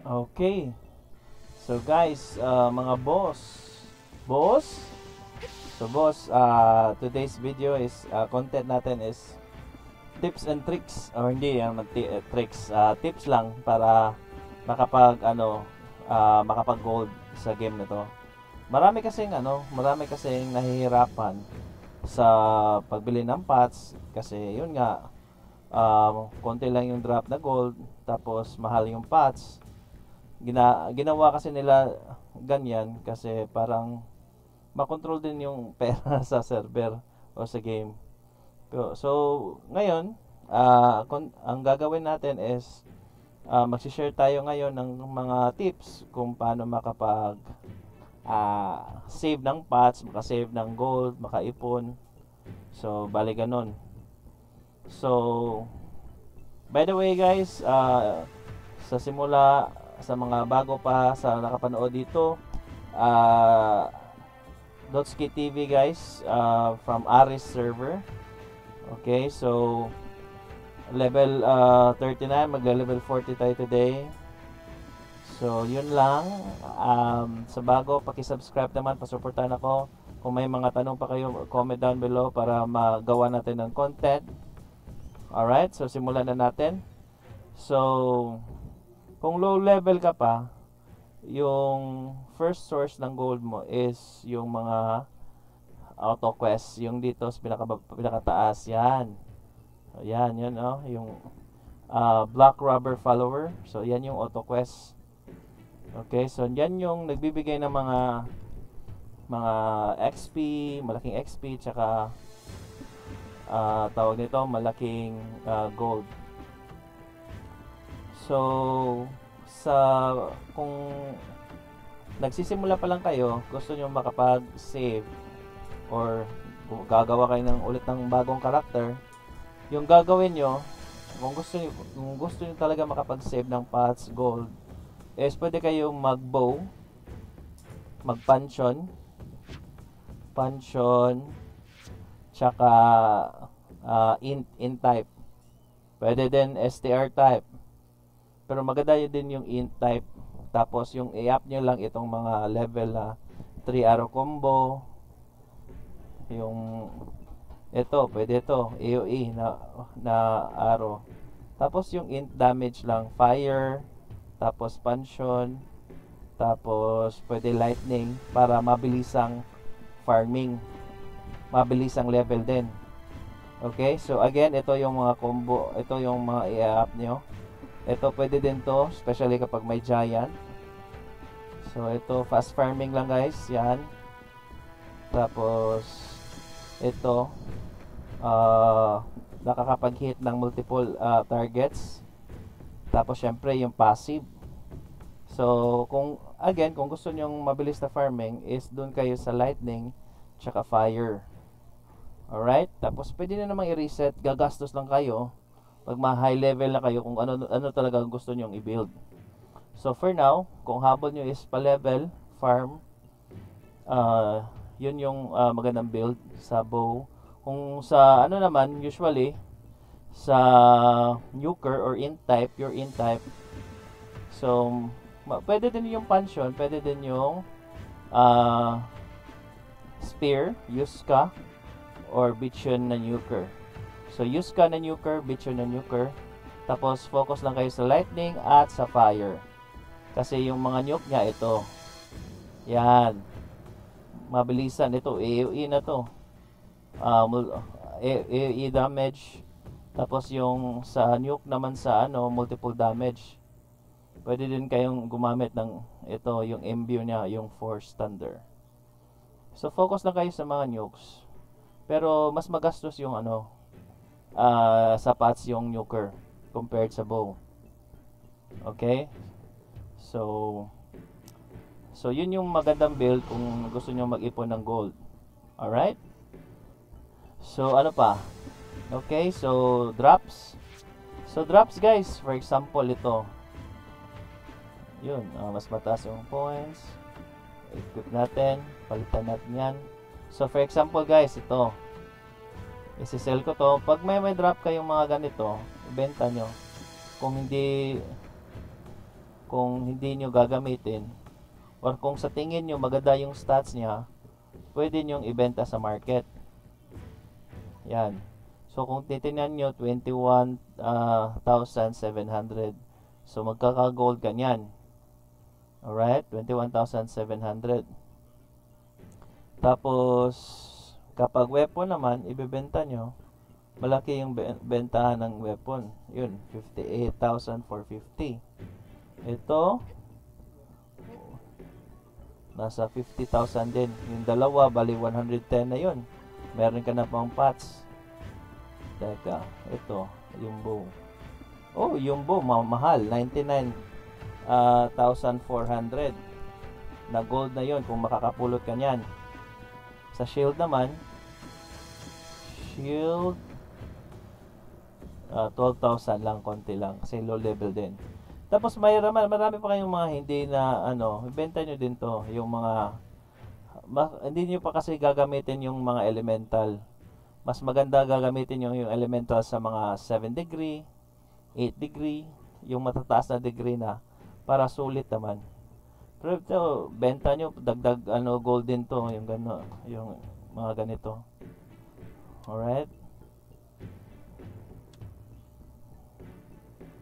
Okay. So guys, mga boss. So boss, today's video is content natin is tips and tricks or hindi tricks, tips lang para makapag gold sa game na to. Marami kasing nahihirapan sa pagbili ng pots kasi yun nga, konti lang yung drop na gold tapos mahal yung pots. Ginawa kasi nila ganyan kasi parang makontrol din yung pera sa server o sa game. So ngayon, ang gagawin natin is magsishare tayo ngayon ng mga tips kung paano makapag save ng pots, makasave ng gold, makaipon. So bali ganon. So by the way guys, sa simula, sa mga bago pa sa nakapanood dito, Dotski TV guys, from Aris server. Okay, so level 39, magle-level 40 tayo today. So yun lang. Sa bago, paki-subscribe naman, pasuportahan ako. Kung may mga tanong pa kayo, comment down below para magawa natin ng content. Alright, so simulan na natin. So kung low level ka pa, yung first source ng gold mo is yung mga auto quest, yung dito sa pinakataas, yan. So, yan, yung Black Rubber Follower. So yan yung auto quest. Okay, so yan yung nagbibigay ng mga XP, malaking XP, tsaka tawag nito, malaking gold. So kung nagsisimula pa lang kayo, gusto nyo makapag-save or gagawa kayo ulit ng bagong karakter, yung gagawin nyo, kung gusto nyo talaga makapag-save ng pots, gold, is pwede kayong mag-bow, mag-puncheon, tsaka int type. Pwede din STR type. Pero maganda yun din yung int type. Tapos yung i-up nyo lang itong mga level na 3 arrow combo. Yung ito, pwede ito, AoE na arrow. Tapos yung int damage lang, fire, tapos puncheon, tapos pwede lightning para mabilisang farming, mabilisang level din. Okay, so again, ito yung mga combo, ito yung mga i-up nyo. Ito pwede din to, especially kapag may giant. So ito, fast farming lang guys, yan. Tapos ito, nakakapag-hit ng multiple targets. Tapos syempre yung passive. So kung gusto nyo mabilis na farming, is dun kayo sa lightning tsaka fire. Alright, tapos pwede na namang i-reset, gagastos lang kayo pag ma-high level na kayo kung ano talaga gusto nyo i-build. So for now, kung habol nyo is pa-level, farm, yun yung magandang build sa bow. Kung sa naman, usually sa nuker or int type, your int type, so pwede din yung puncheon, pwede din yung spear, Yuska, or Bichon na nuker. So Yuska na nuker, Bichon na nuker. Tapos focus lang kayo sa lightning at sa fire. Kasi yung mga nuke niya ito. Yan. Mabilisan ito, AoE na to. AoE damage. Tapos yung sa nuke naman sa multiple damage. Pwede din kayong gumamit ng ito, yung imbue niya, yung Force Thunder. So focus lang kayo sa mga nukes. Pero mas magastos yung sa pots yung nuker compared sa bow. Okay? So yun yung magandang build kung gusto nyo mag-ipon ng gold. Alright? So ano pa? Okay, so drops. So drops guys, for example ito. Yun, mas mataas yung points. Equip natin, palitan natin yan. So for example guys, ito. Isi-sell ko to. Pag may drop kayong mga ganito, ibenta nyo. Kung hindi kung hindi nyo gagamitin or kung sa tingin nyo maganda yung stats niya, pwede nyo ibenta sa market. Yan. So kung titingnan nyo 21,700. So magkaka-gold ganyan. Alright, 21,700. Tapos kapag weapon naman ibebenta nyo, malaki yung bentahan ng weapon. Yun, 58,450. Ito nasa 50,000 din. Yung dalawa, bali 110 na yun. Meron ka na pang pots. Teka, ito, yung bow. Oh, yung bow, mahal. 99,400 na gold na yun kung makakapulot ka nyan. Sa shield naman, shield, 12,000 lang, konti lang. Kasi low level din. Tapos marami pa kayong mga hindi na ibenta nyo din to, yung mga hindi nyo pa kasi gagamitin yung mga elemental. Mas maganda gagamitin yung elemental sa mga 7 degree, 8 degree, yung matataas na degree na para sulit naman. Pero ito, benta nyo dagdag gold din to, yung yung mga ganito. Alright?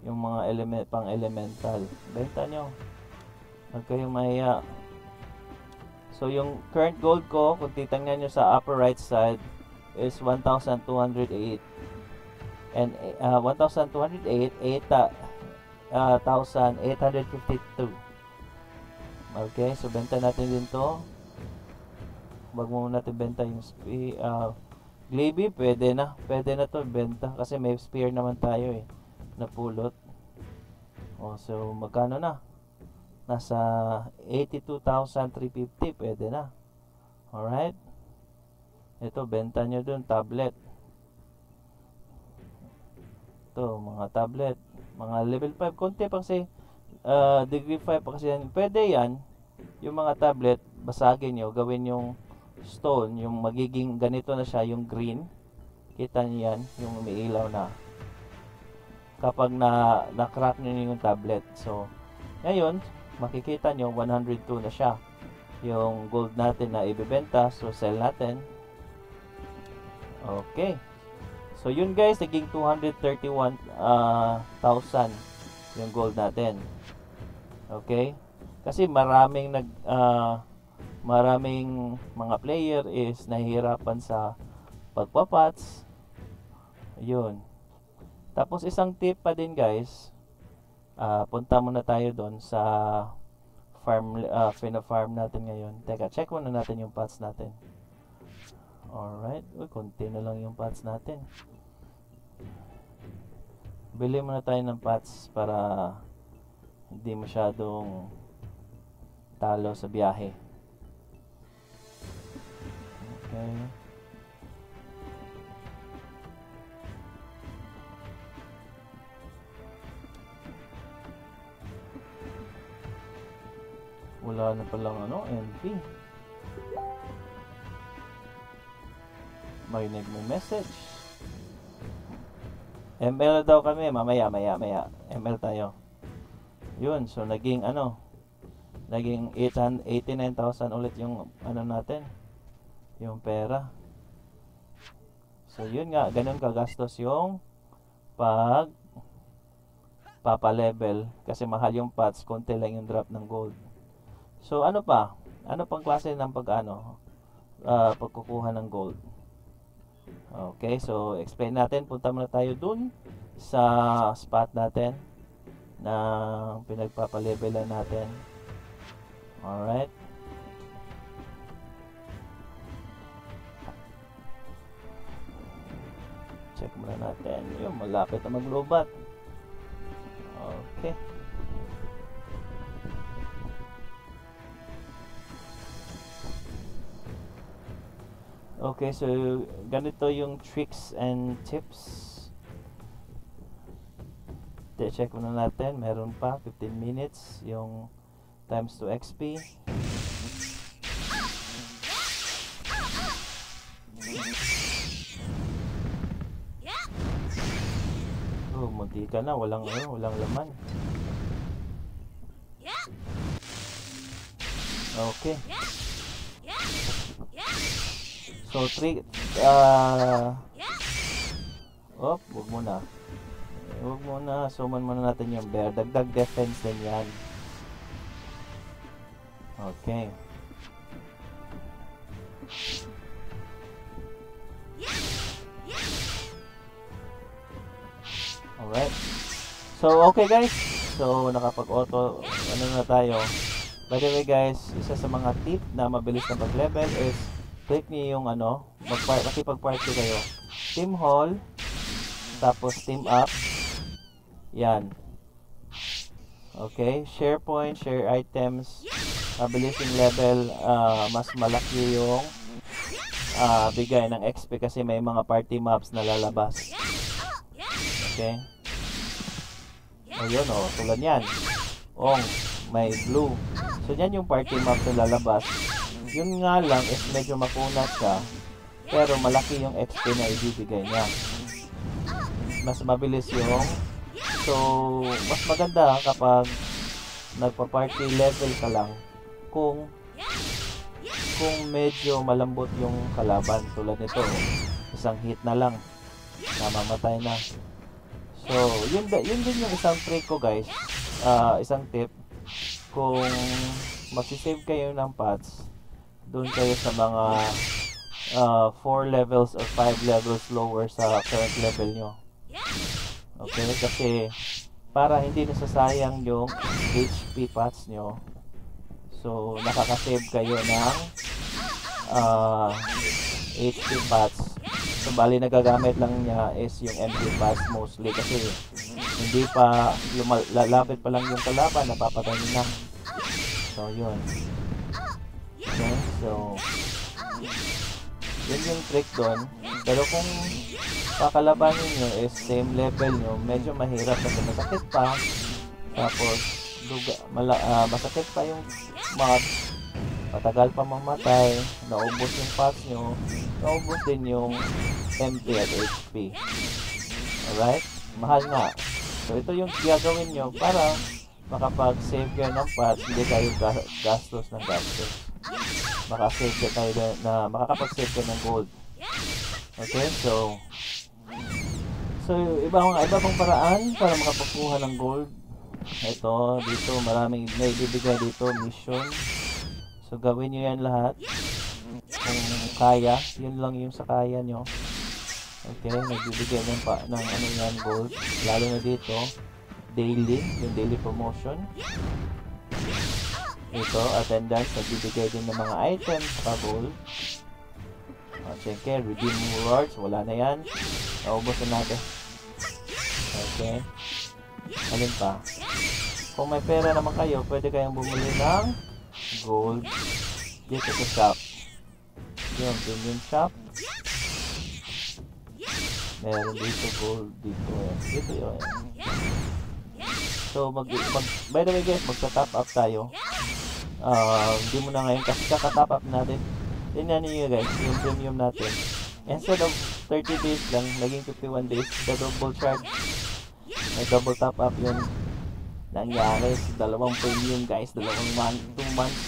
Yung mga pang elemental, benta nyo, huwag kayong mahiya. So yung current gold ko, kung titingnan nyo sa upper right side, is 1,208 and 1,208, 8,852. Okay, so benta natin din to. Wag mo natin benta yung Glaive, pwede na to benta kasi may spear naman tayo napulot. So magkano na? Nasa 82,350, pwede na. Alright, ito benta nyo dun, tablet. Ito mga tablet, mga level 5, konti pa kasi degree 5 pa kasi yan. Pwede yan, yung mga tablet, basagin nyo, gawin yung stone, yung magiging ganito na siya, yung green. Kita nyo yan, yung umiilaw na kapag na-crack nyo yung tablet. So ngayon makikita nyo 102 na siya yung gold natin na ibebenta. So sell natin. Okay, so yun guys, naging 231,000 yung gold natin. Okay, kasi maraming mga player is nahihirapan sa pagpapats. Yun. Tapos isang tip pa din guys, punta muna tayo doon sa farm, farm natin ngayon. Teka, check muna natin yung pots natin. Alright, konti na lang yung pots natin. Bili muna tayo ng pots para hindi masyadong talo sa biyahe. Okay. Wala na palang NP. May nagme-message. ML daw kami, mamaya. ML tayo. Yun, so naging naging 89,000 ulit yung natin, yung pera. So yun nga, ganun kagastos yung papalevel kasi mahal yung pots, konti lang yung drop ng gold. So ano pang klase ng pagkukuha ng gold? Okay, so explain natin. Punta muna tayo dun sa spot natin na pinagpapalevelan natin. Alright, check muna natin. Yung malapit na maglobat. Okay, okay, so ganito yung tricks and tips. Check muna natin, meron pa 15 minutes yung times 2 XP. Oh, munti ka na, walang laman. Okay. So, 3, wag muna. Huwag muna, summon muna natin yung bear. Dagdag defense din yan. Okay. Alright. So, okay guys. So, nakapag-auto, ano na tayo. By the way guys, isa sa mga tip na mabilis na pag-level is click niyo yung ano, makipag-party kayo. Team Hall, tapos Team Up. Yan. Okay, share point, share items, mabilis yung level, mas malaki yung bigay ng XP kasi may mga party maps na lalabas. Okay. Ayun o, tulad yan. May blue. So yan yung party map na lalabas. Yun nga lang is medyo makunat ka, pero malaki yung XP na ibibigay niya. Mas mabilis yung so, mas maganda kapag nagpa-party level ka lang kung medyo malambot yung kalaban. Tulad nito, isang hit na lang, namamatay na. So, yun din yung isang trick ko guys. Isang tip. Kung magsisave kayo ng pots, doon kayo sa mga 4 levels or 5 levels lower sa current level nyo. Okay, kasi para hindi nasasayang yung HP pots nyo. So, nakakasave kayo ng HP pots. So, bali nagagamit lang niya is yung MP pots mostly kasi hindi pa lalapit pa lang yung kalaban, napapatay na. So, yun. Okay, so yun yung trick doon. Pero kung kakalabanin nyo is same level nyo, medyo mahirap kasi masakit pa. Tapos masakit pa yung mobs, matagal pa mamatay, naubos yung pots nyo, naubos din yung MP at HP. Alright? Mahal nga. So ito yung gagawin nyo para makapag-save kayo ng pots, hindi kayo gastos ng gastos. Makakapag-save kayo ng gold. Okay, so iba pang paraan para makapagkuha ng gold. Ito, dito maraming naibibigay dito, mission. So gawin nyo yan lahat kung kaya, yun lang yung sa kaya nyo. Okay, nagbibigay ng ano yan, gold, lalo na dito daily, yung daily promotion. Ito, attendance, nagbibigay din ng mga items sa gold. Siyempre, redeem rewards, wala na yan. Naubos na natin. Okay. Alin pa? Kung may pera naman kayo, pwede kayong bumili ng gold dito sa shop. Yung premium shop. Meron dito gold dito. Dito yun. So, by the way guys, magta-top up tayo. Hindi mo na ngayon kasi kaka-top up natin. Tingnan niyo guys, yung premium natin. Instead of 30 days lang, naging 51 days. The double charge. May double top up yun. Nangyari sa 2 premium guys. 2 months.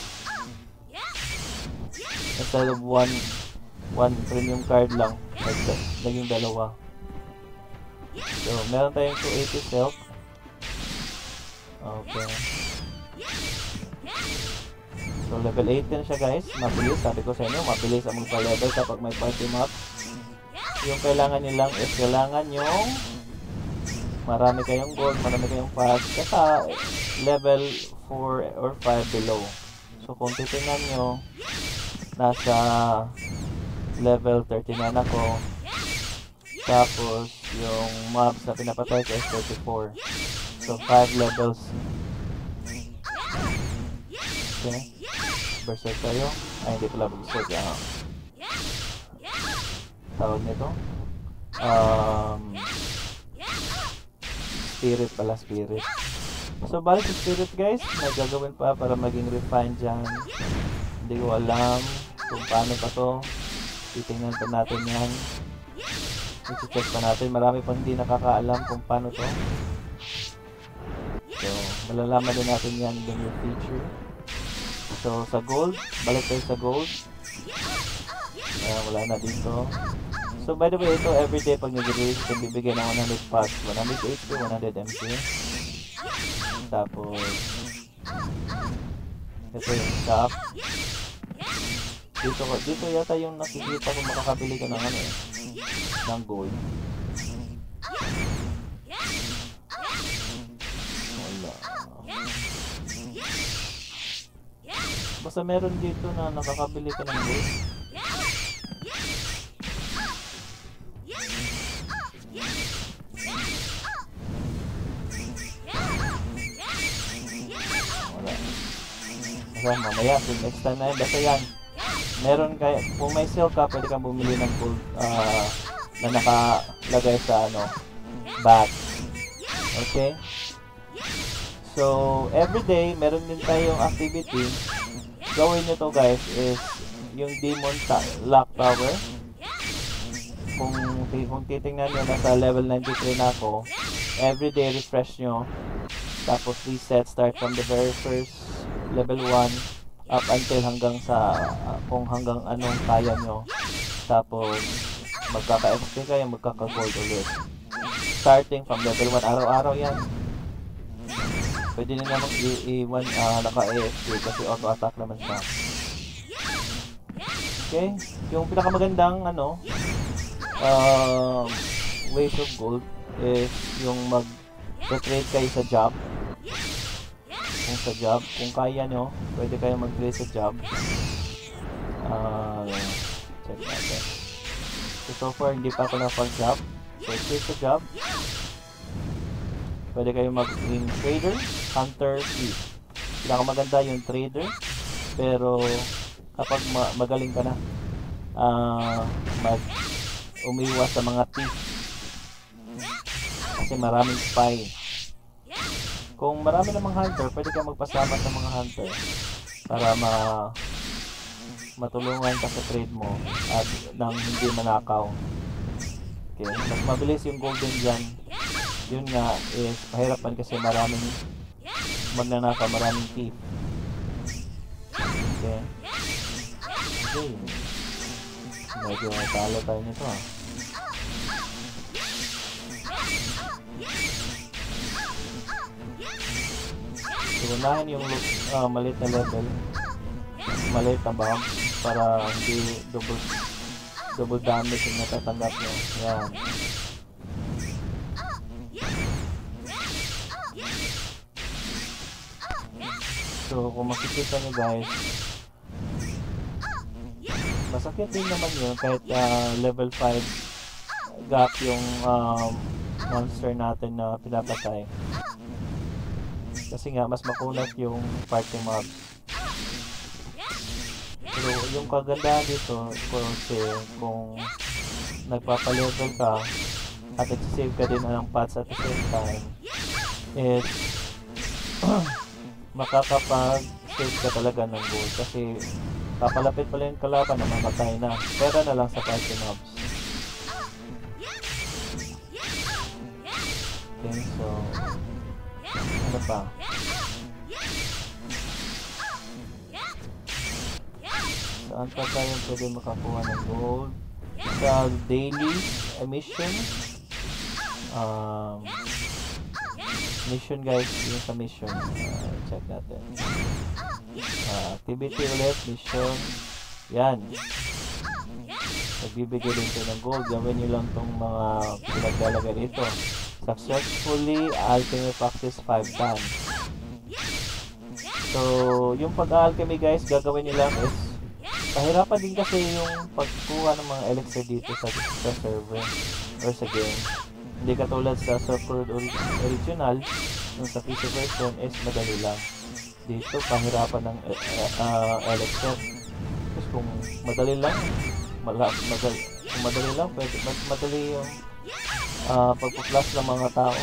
Instead of one premium card lang, naging 2. So, meron tayong 280 silk. Okay. So, level 8 na siya guys. Mabilis. Sabi ko sa inyo, mabilis ang magpa-level kapag may party map. Yung kailangan nyo lang is kailangan yung marami kayong gold, marami kayong pass, kaya level 4 or 5 below. So, kung titingnan nyo, nasa level 39 ako. Tapos, yung mobs na pinapatay ko is 34. So, 5 levels. Okay. Berserk tayo. Ay, hindi pala berserk. Tawag nito. Spirit pala, spirit. So, balik sa spirit guys. May gagawin pa para maging refined dyan. Hindi ko alam kung paano pa to. Titingnan pa natin yan. I-check pa natin. Marami pang hindi nakakaalam kung paano to. So, malalaman din natin yan in the new feature. So, sa gold, balik tayo sa gold. Wala na dito. So, by the way, ito everyday pag nag-release, ito bibigay ng 100 pots, 100 HP, 100 MP. Tapos, ito yung shop. Dito yata yung nakikita kung makakabili ka ng ano eh, ng gold. Wala. Basta meron dito na nakakabili ka ng gold. Wala. Basta mamaya, next time na yun. Basta yan. Meron kaya, kung may sale ka, pwede kang bumili ng gold na nakalagay sa ano, bag. Okay? So, everyday, meron din tayong activity. Gawin nyo to guys is yung Demon Lock Tower. Kung titingnan nyo, nasa level 93 na ako. Everyday, refresh nyo. Tapos reset, start from the very first level 1 up until hanggang sa kung hanggang anong kaya nyo. Tapos magkaka-XP kayo, magkaka-gold ulit. Starting from level 1, araw-araw yan. Pwede nyo namang i-1 naka-AFK kasi auto-attack naman siya. Okay? Yung pinakamagandang ways of gold is yung mag-trade kayo sa job. Kung kaya nyo, pwede kayo mag-trade sa job. Check natin. So far, hindi pa ako napag-job. So, trade sa job. Pwede kayo mag-in trader, hunter, thief. Pinakamaganda yung trader. Pero, kapag magaling ka na, umiwas sa mga thief. Kasi maraming spy. Kung marami namang hunter, pwede kang magpasama sa mga hunter para matulungan ka sa trade mo at nang hindi manakaw. Okay, mas mabilis yung golden dyan. Yun nga is pahirapan kasi maraming magnanakaw, maraming thief. Okay. Okay. Medyo talo tayo nito ha. So, unahin yung maliit na level, maliit na bomb para hindi double damage yung natatanggap nyo. Yan. So, kung makikita nyo guys, masakit din naman yun kahit level 5 gap yung monster natin na pinapatay. Kasi nga, mas makunat yung party mobs. Pero yung kagandahan dito, kasi kung nagpapalevel ka at nagsisave ka din ng pots at the same time, is makakapag-save ka talaga ng gold. Kasi papalapit pala yung kalaban na mamatay na. Pera na lang sa party mobs. Okay, so ano pa? Saan pa tayo pwede makakuha ng gold? Sa daily mission. Mission guys, yung sa mission. Check natin. Activity ulit, mission. Yan. Nagbibigay din ito ng gold. Gawin nyo lang itong mga pinaglalagay dito. Successfully alchemy practice 5 times. So, yung pag-alchemy guys, gagawin nyo lang is pahirapan din kasi yung pagkuha ng mga elixir dito sa server or sa game. Hindi katulad sa Silk-Road original, yung sa PC version is madali lang. Dito, pahirapan ng elixir. Tapos kung madali lang, pwede, mas madali yung pagpa-plus ng mga tao.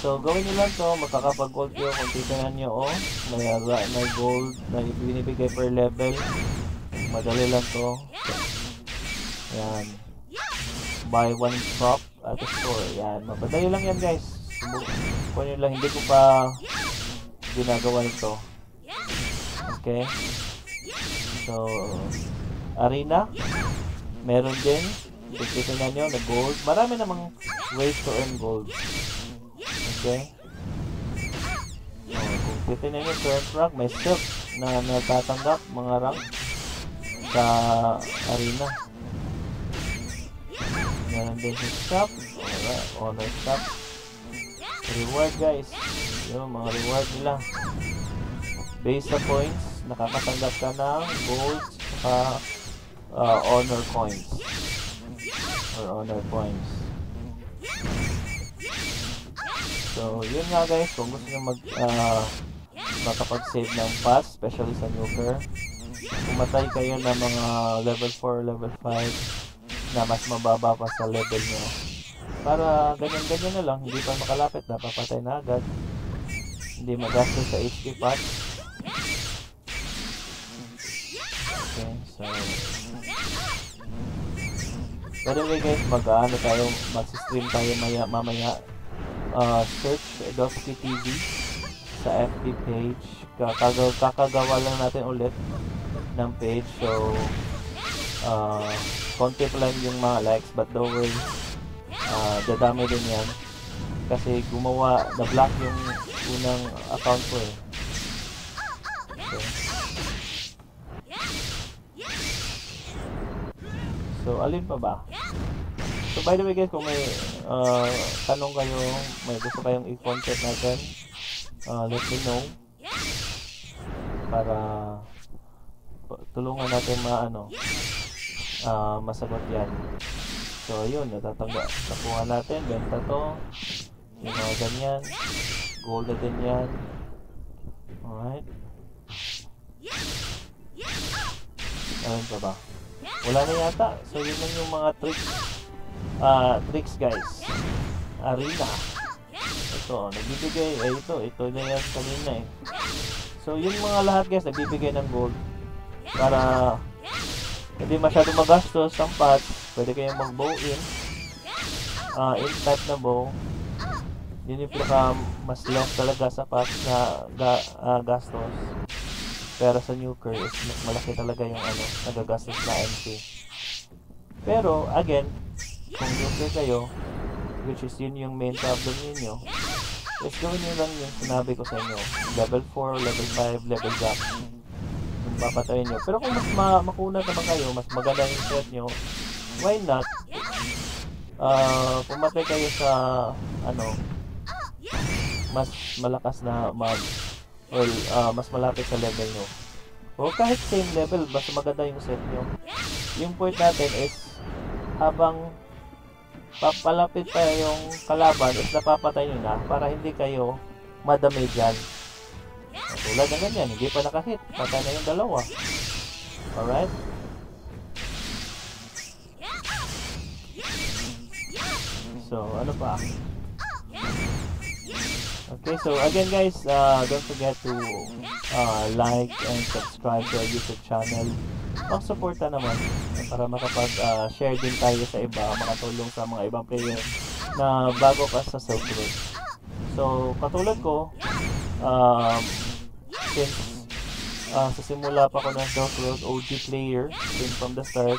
So gawin nyo lang to, makakapag-gold kayo kung titignan nyo, may gold na binibigay per level. Madali lang to. Yan. Buy one crop at the store. Yan. Madali lang yan guys. Kung yun lang, hindi ko pa ginagawa nito. Okay. So, arena. Meron din. Titignan nyo na gold. Marami namang ways to earn gold. Okay. Kung titignan nyo current rank, may silk na natatanggap mga rank sa arena. Meron din sa shop. Alright, honor shop. Reward guys. Yung mga reward nila. Based sa points, nakakatanggap ka ng gold sa honor coins. Or honor points. So, yun nga guys, kung gusto nyo makapag-save ng pass, especially sa nuker, pumatay kayo ng mga level 4, level 5 na mas mababa pa sa level nyo. Para ganyan-ganyan na lang, hindi pa makalapit, napapatay na agad. Hindi magastos sa HP pass. Okay, so anyway guys, mag-stream tayo mamaya. Search Dosky TV sa FB page. Kakagawa lang natin ulit ng page. So konti pa lang yung mga likes, but don't worry, dadami din yan kasi na-block yung unang account ko eh. Okay. So, alin pa ba? So, by the way guys, kung may tanong kayo, may gusto kayong i-contact natin, let me know para tulungan natin masagot yan. So, yun, nakuha natin, benta to, yung mga ganyan, gold na din yan. Alright. Alin pa ba? Wala na yata. So, yun lang yung mga tricks guys. Arena. Ito, nagbibigay. Ito na yan kanina eh. So, yung mga lahat guys, nagbibigay ng gold. Para hindi masyado magastos ang pots. Pwede kayong mag-bow in. In-type na bow. Yun yung pinaka mas less talaga sa pots na gastos. Pero sa nuker is mas malaki talaga yung nagagastos na MP. Pero again, kung nuker kayo, which is yun yung main problem ninyo, is gawin nyo lang yung sinabi ko sa inyo. Level 4, level 5, level up. Yung papatayin nyo. Pero kung mas makunat naman kayo, mas maganda yung set nyo, why not? Pumatay kayo sa mas malakas na mag or mas malapit sa level nyo. O kahit same level, basta maganda yung set nyo. Yung point natin is, habang papalapit pa yung kalaban, is napapatay nyo na para hindi kayo madamage yan. Tulad ng ganyan, hindi pa nakahit, patay na yung dalawa. Alright? So, ano pa? Okay, so again guys, don't forget to like and subscribe to our YouTube channel. Mag-suporta naman para makapag-share din tayo sa iba, makatulong sa mga ibang player na bago pa sa Silk Road. So, katulad ko, since sa simula pa ko ng Silk Road, OG player, since from the start,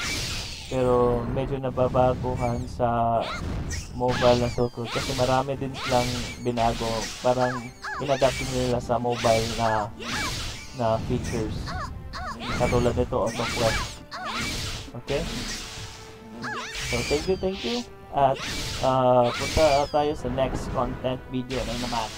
pero medyo nababaguhan sa mobile na Silk Road kasi marami din silang binago, parang inadapt nila sa mobile na features katulad nito auto quest. Okay, so thank you at punta tayo sa next content video na naman.